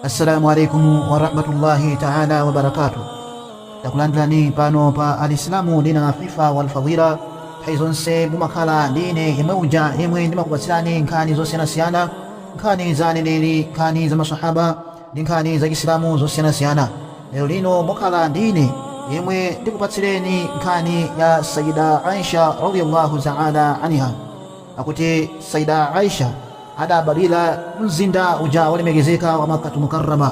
Assalamu alaikum warahmatullahi ta'ala wabarakatuh. Takulandilani pano pa alislamu dina afifa walfadhila haizonse mumakhala ndine imeuja imwe ndimakupatsirani nkhani zosiyanasiyana, nkhani za aneneri, nkhani za masahaba ndi nkhani za Islamu zosiyanasiyana. Lero lino mukhala ndine imwe ndikupatsireni nkhani ya Sayyida Aisha radhiyallahu ta'ala anha. Akuti Sayyida Aisha adabadwira mzinda uja wolemekezeka wa Makkah Mukarrama.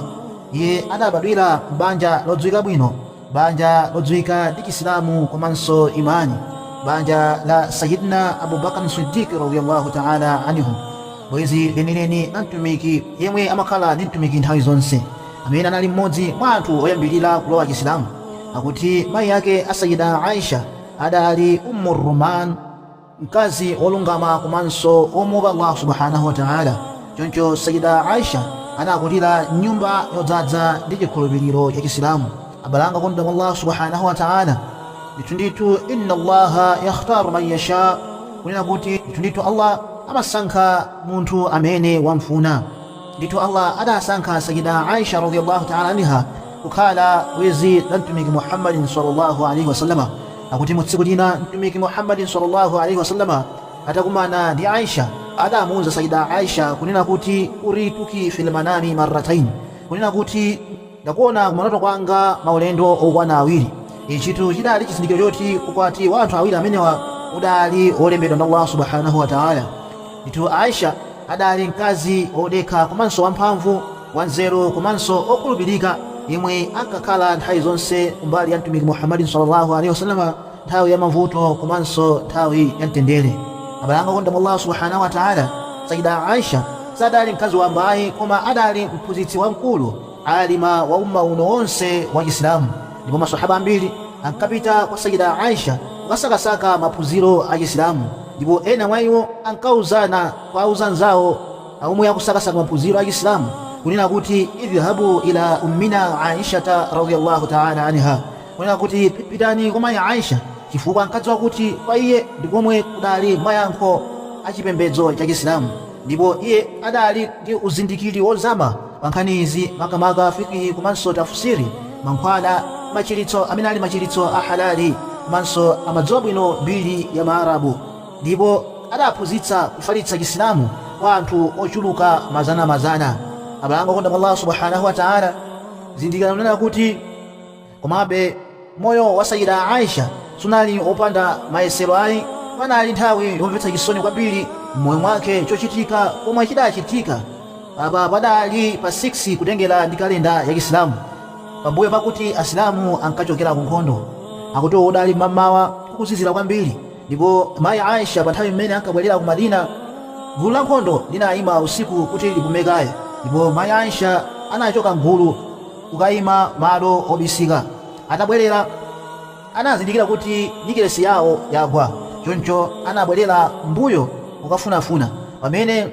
Iye adabadwira banja lodziwika bwino, banja lodziwika ndi Islamu komanso imani, banja la Sayyidina Abu Bakr Siddiq radhiyallahu ta'ala anhu. Bwezi lenileni mtumiki yemwe amakhala ndi mtumiki nthawi zonse, amene anali mmodzi mwa anthu oyambirira kulowa Islamu. Akuti mayi yake Sayyida Aisha adali Ummur Ruman, mkazi wolungama komanso omuopa Allah subhanahu wa ta'ala. Choncho Sayyida Aisha anakulira nyumba yodzaza ndi chikhulupiriro cha Islamu. Abalanga kondwa Allah subhanahu wa ta'ala, ndithu inna Allaha yakhtaru man yasha, kunena kuti ndithu Allah amasankha munthu amene wamfuna. Ndithu Allah adasankha Sayyida Aisha radhiyallahu ta'ala anha kukhala bwezi la mtumiki Muhammadin sallallahu alaihi wasallama. Akuti mutsiku lina mtumiki Muhammadin sallallahu alaihi wasallama atakumana ndi Aisha, adamuuza Sayyida Aisha kunena kuti urituki fil manami marratain, kunena kuti ndakuona kumaloto kwanga maulendo okwana awiri. Ichitu chidali chizindikiro choti ukwati wa anthu awiri amenewa udali olembedwa ndi Allah subhanahu wa ta'ala. Ndithu Aisha adali mkazi odekha komanso wamphamvu, wanzeru komanso okhulupirika, yemwe ankakhala nthawi zonse kumbali ya mtumiki Muhammadin sallallahu alaihi wasallama, nthawi ya mavuto komanso nthawi ya mtendere. Abalanga kondwa Allah subhanahu wa ta'ala, Sayyida Aisha sadali mkazi wa mbayi, koma adali mphunzitsi wamkulu, alima wa umma uno wonse wa Islamu. Ndipo masahaba ambiri ankapita kwa Sayyida Aisha kukasakasaka maphunziro a Islamu, ndipo ena mwa iwo ankauzana kwa auzanzawo omwe akusakasaka maphunziro a Islamu, kunena kuti idhhabu ila ummina Aishata radhiyallahu ta'ala anha, kunena kuti pitani kwa mayi Aisha, chifukwa ankadziwa kuti kwa iye ndikomwe kudali mayankho achipembedzo cha Islamu. Ndipo iye adali ndi uzindikiri wozama pa nkhani izi, makamaka fiqhi komanso tafsiri, mankhwala, machiritso amene ali machiritso a halali komanso amadziwa bwino mbiri ya Maarabu. Ndipo adaphunzitsa kufalitsa Islamu kwa anthu ochuluka mazana. Abalanga kondwa Allah subhanahu wa ta'ala, zindikira kunena kuti komabe moyo wa Sayyida Aisha sunali opanda mayesero ayi. Panali nthawi yomvetsa chisoni kwambiri mmoyo mwake chochitika komwe chidachitika. Apa padali pa 6 kutengera ndi kalenda ya Islamu, pambuyo pakuti Asilamu ankachokera ku nkhondo. Akuti udali mamawa kukuzizira kwambiri, ndipo mayi Aisha pa nthawi imene ankabwerera ku Madina, gulu la nkhondo linayima usiku kuti likumekaye. Ndipo mayi Aisha anachoka mgulu kukayima malo obisika. Atabwerera anazindikira kuti nikilesi yawo yagwa, choncho anabwerera mbuyo kukafunafuna. Pamene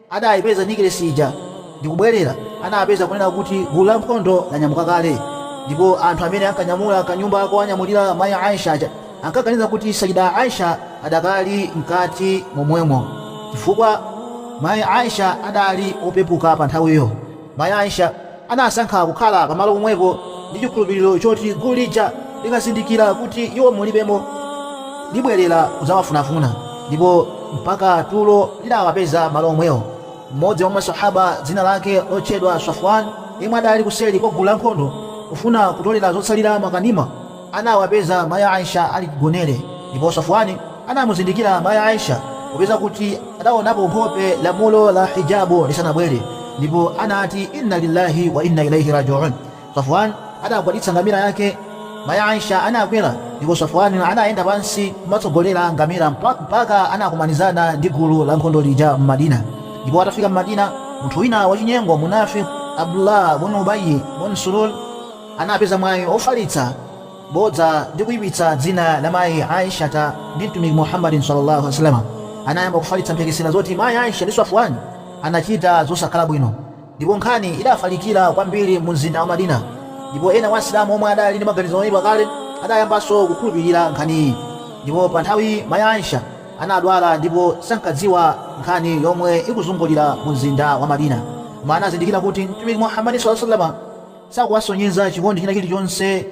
adayipeza nikilesi ija ndi kubwerera, anapeza kunena kuti gulu la nkhondo lanyamuka kale. Ndipo anthu amene ankanyamula kanyumba kowanyamulira mayi Aisha aja ankaganiza kuti Sayyida Aisha adakali mkati momwemo, chifukwa mayi Aisha adali opepuka pa nthawiyo. Mayi Aisha anasankha kukhala pamalo pomwepo ndi chikhulupiriro choti gulu lija likazindikira kuti iwo mulibemo libwerera kudzawafunafuna, ndipo mpaka tulo lidawapeza malo omwewo. Mmodzi wa masahaba dzina lake lotchedwa Safwan, yemwe adali kuseri kwa gulu la nkhondo kufuna kutolera zotsalira makanima, anawapeza mayi Aisha ali kugonere. Ndipo Safwani anamuzindikira mayi Aisha kupeza kuti adaonapo nkhope lamulo la hijabu lisanabwere, ndipo anati inna lillahi wa inna ilaihi raji'un. Safwan adagwaditsa ngamira yake, mayi Aisha anakwera, ndipo Safwani anaenda pansi kumatsogolera ngamira mpaka anakumanizana ndi gulu la nkhondo lija m'Madina. Ndipo atafika m'Madina, munthu wina wachinyengo munafiki Abdullah ibn Ubay ibn Sulul anapeza mwayi ofalitsa bodza ndi kuyipitsa dzina la mayi Aisha ndi mtumiki Muhammadin sallallahu alaihi wasallam. Anayamba kufalitsa mphekesera zoti mayi Aisha ndi Safwani anachita zosakhala bwino, ndipo nkhani idafalikira kwambiri mu mzinda wa Madina. Ndipo ena wa Asilamu omwe adali ndi maganizo oyipa kale adayambanso kukhulupirira nkhani iyi. Ndipo pa nthawi mayi Aisha anadwala, ndipo sankadziwa nkhani yomwe ikuzungulira mu mzinda wa Madina. maana zindikira kuti mtumiki Muhammad sallallahu alaihi wasallam sakuwasonyeza chikondi china chilichonse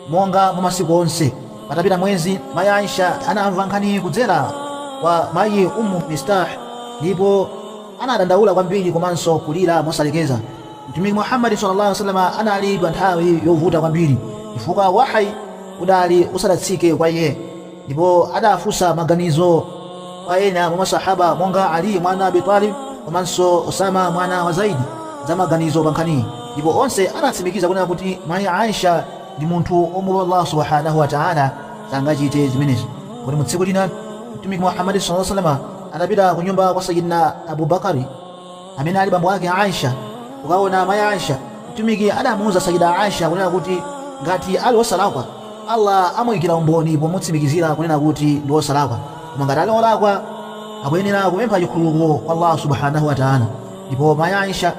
monga mu masiku onse. Patapita mwezi mayi Aisha anamva nkhani kudzera kwa mayi Ummu Mistah, ndipo anadandaula kwambiri komanso kulira mosalekeza. Mtumiki Muhammad sallallahu alaihi wasallam anali pa nthawi yovuta kwambiri chifukwa wahyi udali usadatsike kwa iye, ndipo adafunsa maganizo kwa ena mwa masahaba monga Ali mwana Abi Talib komanso Usama mwana wa Zaidi za maganizo pa nkhani, ndipo onse anatsimikiza kunena kuti mayi Aisha ndi munthu omwe Allah subhanahu wa ta'ala sangachite zimenezi. Kuti mu tsiku lina mtumiki Muhammad sallallahu alaihi wasallam anapita ku nyumba kwa Sayyidina Abu Bakari amene ali bambo wake Aisha, ukaona mayi Aisha. Mtumiki adamuuza Sayyida Aisha kunena kuti ngati ali wosalakwa Allah amuyikira umboni pomutsimikizira kunena kuti ndi wosalakwa, koma ngati ali wolakwa akuyenera kupempha chikhululuko kwa Allah subhanahu wa ta'ala. Ndipo mayi Aisha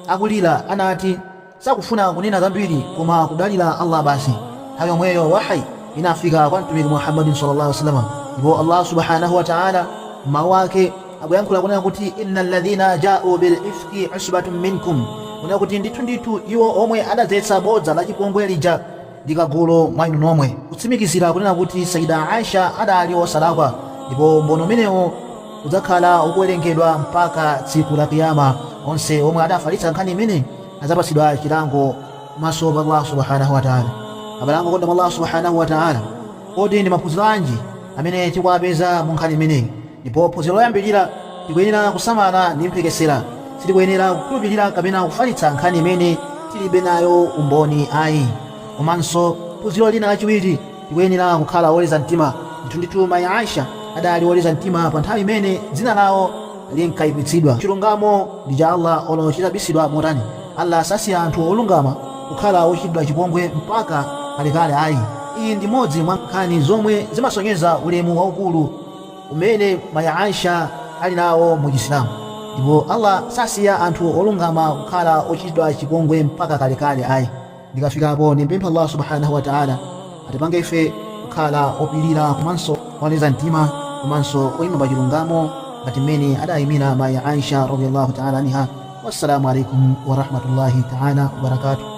akulira anati sakufuna kunena zambiri koma kudalira Allah basi. Nthawi yomweyo wahyi inafika kwa mtumiki Muhammad sallallahu alaihi wasallam, ndipo Allah subhanahu wa ta'ala mawu wake akuyankhula kunena kuti innal ladhina ja'u bil ifki usbatun minkum, kunena kuti ndithu iwo omwe adadzetsa bodza la chipongwe lija ndi kagulu mwa inu nomwe, kutsimikizira kunena kuti Sayyida Aisha adali wosalakwa, ndipo mbono umenewo udzakhala ukuwerengedwa mpaka tsiku la kiyama. Onse omwe adafalitsa nkhani imene adzapatsidwa chilango maso pa Allah subhanahu wa ta'ala. Abalango konda Allah subhanahu wa ta'ala, kodi ndi maphunziro anji amene tikuwapeza mu nkhani imeneyi? Ndipo phunziro loyambirira tikuyenera kusamala ndi mphekesera, sitikuyenera kukhulupirira kapena kufalitsa nkhani imene tilibe nayo umboni ayi. Komanso phunziro lina lachiwiri tikuyenera kukhala woleza mtima. Ndithu mayi Aisha adali woleza mtima pa nthawi imene dzina lawo linkayipitsidwa. Chilungamo ndi cha Allah olo chitabisidwa motani. Allah sasiya anthu olungama kukhala ochitidwa chipongwe mpaka kalekale ayi. Iyi ndi modzi mwa nkhani zomwe zimasonyeza ulemu waukulu umene mayi Aisha ali nawo mu Islamu, ndipo Allah sasiya anthu olungama kukhala ochitidwa chipongwe mpaka kalekale ayi. Ndikafikapo ndimpempha Allah subhanahu wa ta'ala atipange ife kukhala opirira komanso oleza mtima komanso oyima pa chilungamo ngati mmene adayimira mayi Aisha radhiyallahu ta'ala anha. Wassalamu alaikum wa rahmatullahi ta'ala wa barakatuh.